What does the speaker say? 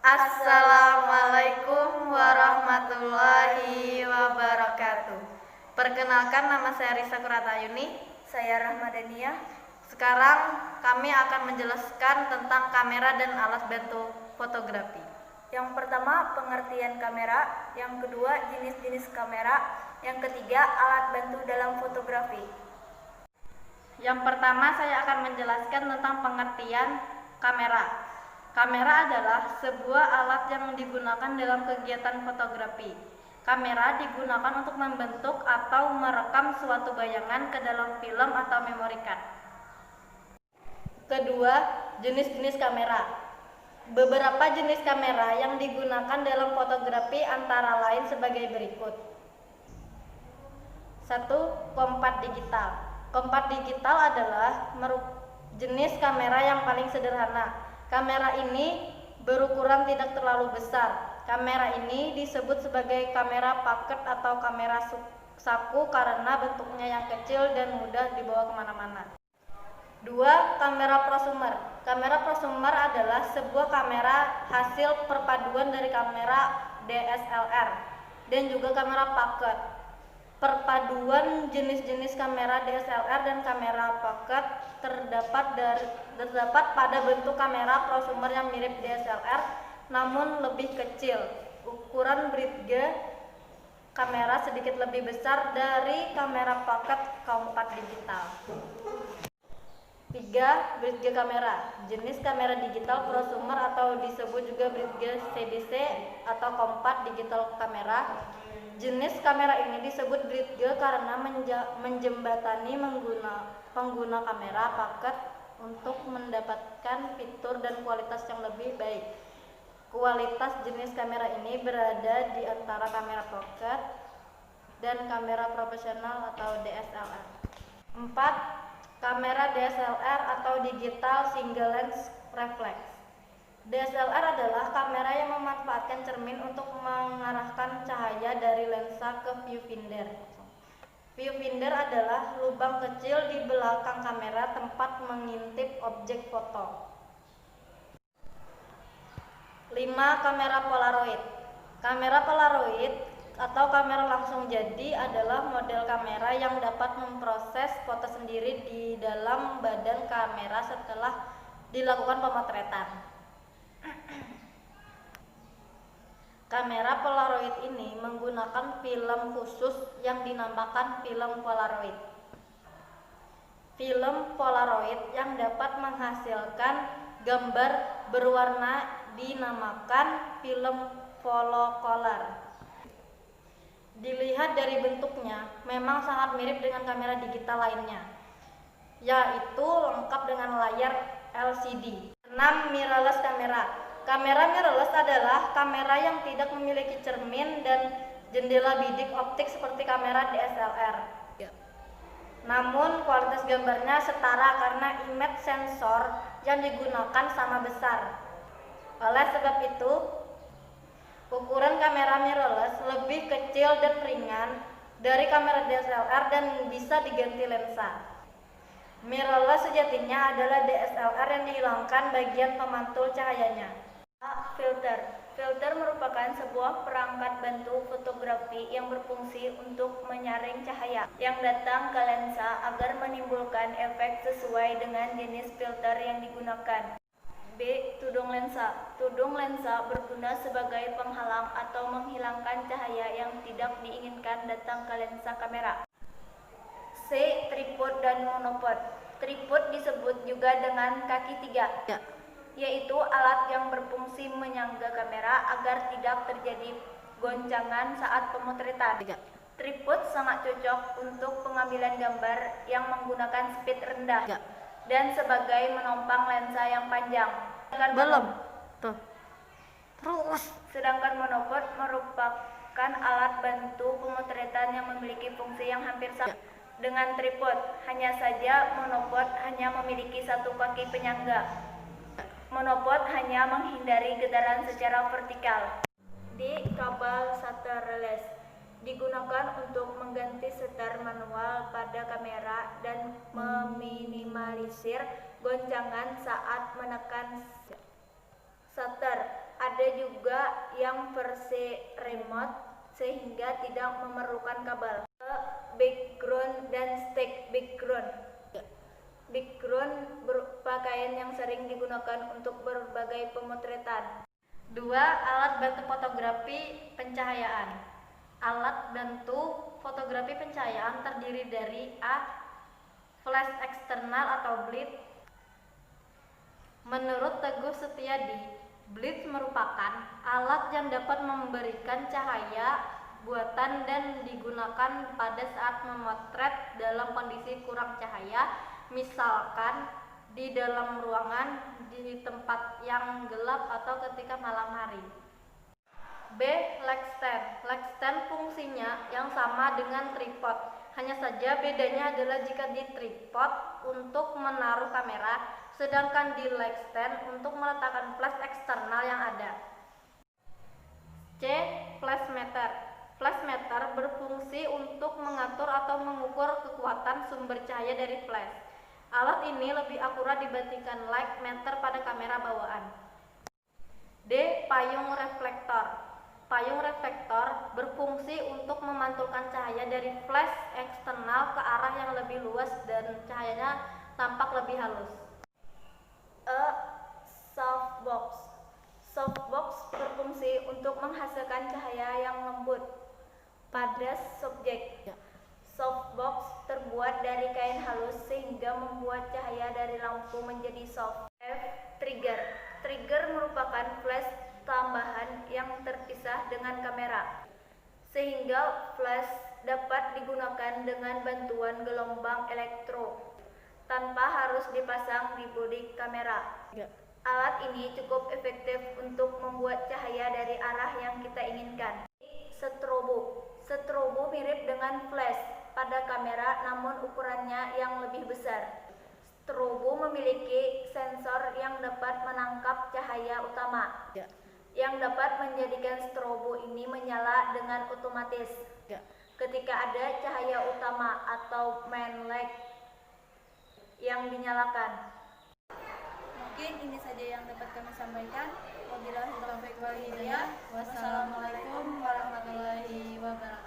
Assalamualaikum warahmatullahi wabarakatuh. Perkenalkan, nama saya Risa Kuratayuni. Saya Rahmadania. Sekarang kami akan menjelaskan tentang kamera dan alat bantu fotografi. Yang pertama, pengertian kamera. Yang kedua, jenis-jenis kamera. Yang ketiga, alat bantu dalam fotografi. Yang pertama, saya akan menjelaskan tentang pengertian kamera. Kamera adalah sebuah alat yang digunakan dalam kegiatan fotografi. Kamera digunakan untuk membentuk atau merekam suatu bayangan ke dalam film atau memory card. Kedua, jenis-jenis kamera. Beberapa jenis kamera yang digunakan dalam fotografi antara lain sebagai berikut. 1. Kompat digital. Kompat digital adalah jenis kamera yang paling sederhana. Kamera ini berukuran tidak terlalu besar. Kamera ini disebut sebagai kamera paket atau kamera saku karena bentuknya yang kecil dan mudah dibawa kemana-mana. 2. Kamera prosumer. Kamera prosumer adalah sebuah kamera hasil perpaduan dari kamera DSLR dan juga kamera paket. Perpaduan jenis-jenis kamera DSLR dan kamera paket terdapat pada bentuk kamera prosumer yang mirip DSLR namun lebih kecil. Ukuran brigade kamera sedikit lebih besar dari kamera paket kompat digital. 3. Brigade kamera. Jenis kamera digital prosumer atau disebut juga brigade CDC atau kompat digital kamera. Jenis kamera ini disebut brigade karena menjembatani pengguna kamera paket untuk mendapatkan fitur dan kualitas yang lebih baik. Kualitas jenis kamera ini berada di antara kamera pocket dan kamera profesional atau DSLR. 4. Kamera DSLR atau digital single lens reflex. DSLR adalah kamera yang memanfaatkan cermin untuk mengarahkan cahaya dari lensa ke viewfinder. Viewfinder adalah lubang kecil di belakang kamera tempat mengintip objek foto. 5. Kamera Polaroid. Kamera Polaroid atau kamera langsung jadi adalah model kamera yang dapat memproses foto sendiri di dalam badan kamera setelah dilakukan pemotretan. Kamera Polaroid ini menggunakan film khusus yang dinamakan film Polaroid. Film Polaroid yang dapat menghasilkan gambar berwarna dinamakan film Polocolor. Dilihat dari bentuknya, memang sangat mirip dengan kamera digital lainnya, yaitu lengkap dengan layar LCD. 6. Mirrorless kamera. Kamera mirrorless adalah kamera yang tidak memiliki cermin dan jendela bidik optik seperti kamera DSLR. Namun kualitas gambarnya setara karena image sensor yang digunakan sama besar. Oleh sebab itu, ukuran kamera mirrorless lebih kecil dan ringan dari kamera DSLR dan bisa diganti lensa. Mirrorless sejatinya adalah DSLR yang dihilangkan bagian pemantul cahayanya. Filter. Filter merupakan sebuah perangkat bantu fotografi yang berfungsi untuk menyaring cahaya yang datang ke lensa agar menimbulkan efek sesuai dengan jenis filter yang digunakan. B. Tudung lensa. Tudung lensa berguna sebagai penghalang atau menghilangkan cahaya yang tidak diinginkan datang ke lensa kamera. C. Tripod dan monopod. Tripod disebut juga dengan kaki tiga, yaitu alat yang berfungsi menyangga kamera agar tidak terjadi goncangan saat pemotretan. Tripod sangat cocok untuk pengambilan gambar yang menggunakan speed rendah dan sebagai menopang lensa yang panjang. Sedangkan monopod merupakan alat bantu pemotretan yang memiliki fungsi yang hampir sama dengan tripod. Hanya saja monopod hanya memiliki satu kaki penyangga. Monopod hanya menghindari getaran secara vertikal. D. Kabel shutterless. Digunakan untuk mengganti shutter manual pada kamera dan meminimalisir goncangan saat menekan shutter. Ada C. Remote sehingga tidak memerlukan kabel. Background dan stack background. Background pakaian yang sering digunakan untuk berbagai pemotretan. 2. Alat bantu fotografi pencahayaan. Alat bantu fotografi pencahayaan terdiri dari A. Flash eksternal atau blitz. Menurut Teguh Setiadi, blitz merupakan alat yang dapat memberikan cahaya buatan dan digunakan pada saat memotret dalam kondisi kurang cahaya, misalkan di dalam ruangan, di tempat yang gelap atau ketika malam hari. B. Leg stand. Leg stand fungsinya yang sama dengan tripod, hanya saja bedanya adalah jika di tripod untuk menaruh kamera, sedangkan di leg stand untuk meletakkan flash eksternal yang ada. C. Flash meter. Flash meter berfungsi untuk mengatur atau mengukur kekuatan sumber cahaya dari flash. Alat ini lebih akurat dibandingkan light meter pada kamera bawaan. D. Payung reflektor. Payung reflektor berfungsi untuk memantulkan cahaya dari flash eksternal ke arah yang lebih luas dan cahayanya tampak lebih halus. E. Softbox. Softbox berfungsi untuk menghasilkan cahaya yang lembut pada subjek. Softbox terbuat dari kain halus sehingga membuat cahaya dari lampu menjadi soft. F. Trigger. Trigger merupakan flash tambahan yang terpisah dengan kamera, sehingga flash dapat digunakan dengan bantuan gelombang elektro tanpa harus dipasang di bodi kamera. Alat ini cukup efektif untuk membuat cahaya dari arah yang kita inginkan. Strobo. Strobo mirip dengan flash pada kamera namun ukurannya yang lebih besar. Strobo memiliki sensor yang dapat menangkap cahaya utama, yang dapat menjadikan strobo ini menyala dengan otomatis ketika ada cahaya utama atau main light yang dinyalakan. Mungkin ini saja yang dapat kami sampaikan. Wabillahi taufiq wal hidayah. Wassalamualaikum warahmatullahi wabarakatuh.